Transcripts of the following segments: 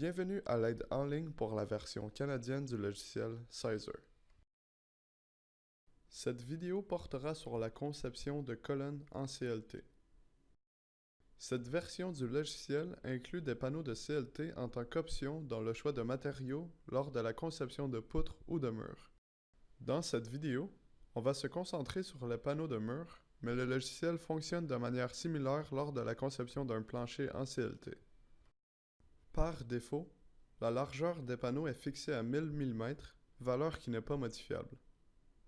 Bienvenue à l'aide en ligne pour la version canadienne du logiciel Sizer. Cette vidéo portera sur la conception de colonnes en CLT. Cette version du logiciel inclut des panneaux de CLT en tant qu'option dans le choix de matériaux lors de la conception de poutres ou de murs. Dans cette vidéo, on va se concentrer sur les panneaux de murs, mais le logiciel fonctionne de manière similaire lors de la conception d'un plancher en CLT. Par défaut, la largeur des panneaux est fixée à 1000 mm, valeur qui n'est pas modifiable.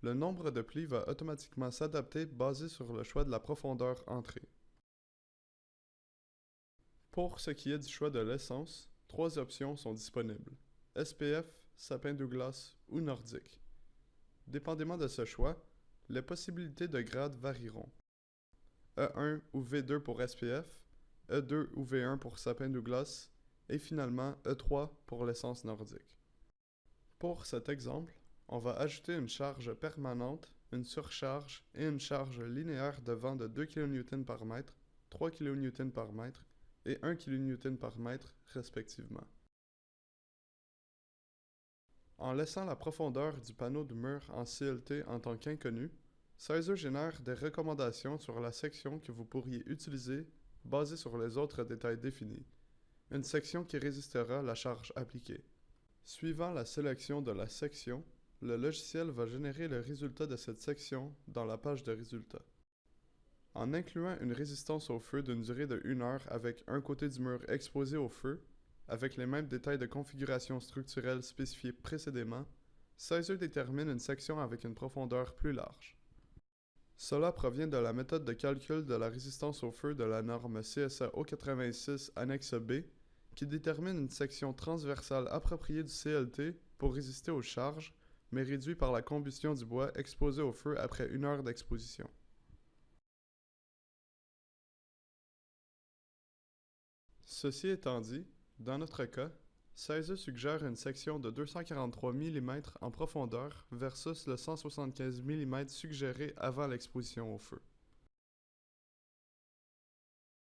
Le nombre de plis va automatiquement s'adapter basé sur le choix de la profondeur entrée. Pour ce qui est du choix de l'essence, 3 options sont disponibles: SPF, sapin Douglas ou nordique. Dépendamment de ce choix, les possibilités de grade varieront. E1 ou V2 pour SPF, E2 ou V1 pour sapin Douglas, et finalement E3 pour l'essence nordique. Pour cet exemple, on va ajouter une charge permanente, une surcharge et une charge linéaire de vent de 2 kN par mètre, 3 kN par mètre et 1 kN par mètre respectivement. En laissant la profondeur du panneau de mur en CLT en tant qu'inconnu, Sizer génère des recommandations sur la section que vous pourriez utiliser basées sur les autres détails définis. Une section qui résistera à la charge appliquée. Suivant la sélection de la section, le logiciel va générer le résultat de cette section dans la page de résultats. En incluant une résistance au feu d'une durée de 1 heure avec un côté du mur exposé au feu, avec les mêmes détails de configuration structurelle spécifiés précédemment, Sizer détermine une section avec une profondeur plus large. Cela provient de la méthode de calcul de la résistance au feu de la norme CSA O86 annexe B, qui détermine une section transversale appropriée du CLT pour résister aux charges, mais réduit par la combustion du bois exposé au feu après 1 heure d'exposition. Ceci étant dit, dans notre cas, Sizer suggère une section de 243 mm en profondeur versus le 175 mm suggéré avant l'exposition au feu.